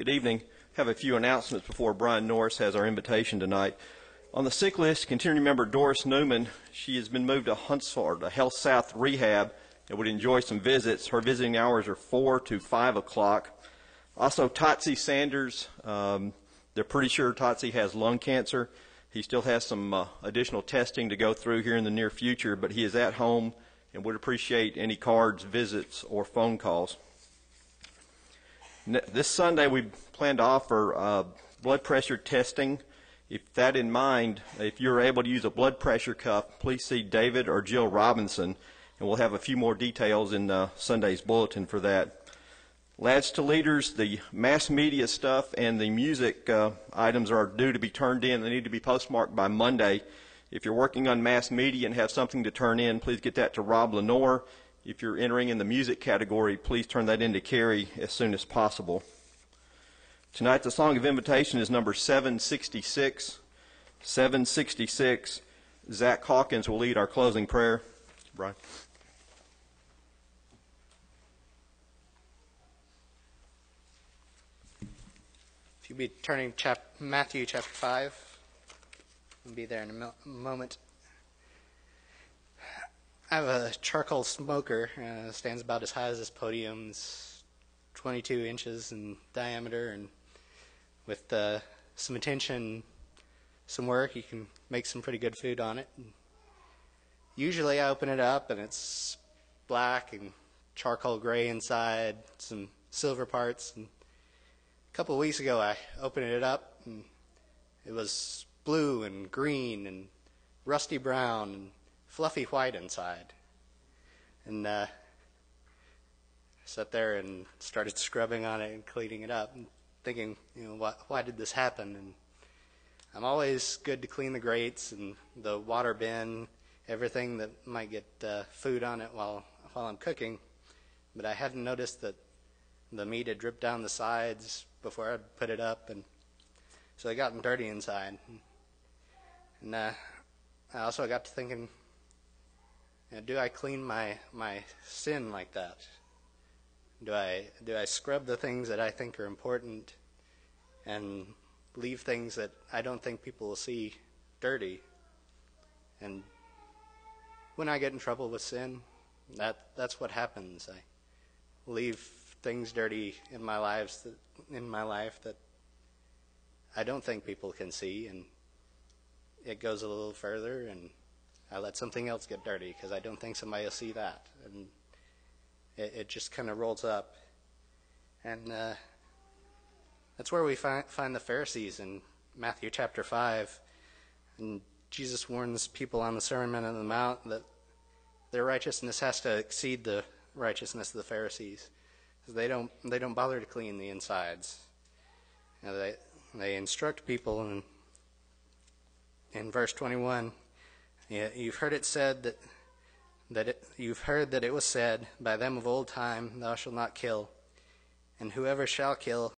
Good evening. Have a few announcements before BryanNorris has our invitation tonight. On the sick list, continue to remember Doris Newman. She has been moved to Huntsville, to Health South Rehab, and would enjoy some visits. Her visiting hours are 4 to 5 o'clock. Also, Totsy Sanders, they're pretty sure Totsy has lung cancer. He still has some additional testing to go through here in the near future, but he is at home and would appreciate any cards, visits, or phone calls. This Sunday we plan to offer blood pressure testing. If that in mind, if you're able to use a blood pressure cuff, please see David or Jill Robinson, and we'll have a few more details in Sunday's bulletin for that. Lads to leaders, the mass media stuff and the music items are due to be turned in. They need to be postmarked by Monday. If you're working on mass media and have something to turn in, please get that to Rob Lenore. If you're entering in the music category, please turn that in to Carrie as soon as possible. Tonight, the song of invitation is number 766. 766. Zach Hawkins will lead our closing prayer. Brian. If you'll be turning Matthew chapter 5, we'll be there in a moment. I have a charcoal smoker, stands about as high as this podium. It's 22 inches in diameter, and with some attention, some work, you can make some pretty good food on it. And usually I open it up and it's black and charcoal gray inside, some silver parts. And a couple of weeks ago I opened it up and it was blue and green and rusty brown and fluffy white inside. And sat there and started scrubbing on it and cleaning it up and thinking, why did this happen? And I'm always good to clean the grates and the water bin, everything that might get food on it while I'm cooking. But I hadn't noticed that the meat had dripped down the sides before I'd put it up, and so it got dirty inside. And I also got to thinking, do I clean my sin like that? Do I scrub the things that I think are important and leave things that I don't think people will see dirty? And when I get in trouble with sin, that's what happens. I leave things dirty in my life that I don't think people can see, and it goes a little further, and I let something else get dirty because I don't think somebody will see that, and it just kind of rolls up. And that's where we find the Pharisees in Matthew chapter 5. And Jesus warns people on the Sermon on the Mount that their righteousness has to exceed the righteousness of the Pharisees, because they don't bother to clean the insides. They instruct people in verse 21. You've heard it said you've heard that it was said by them of old time, thou shalt not kill, and whoever shall kill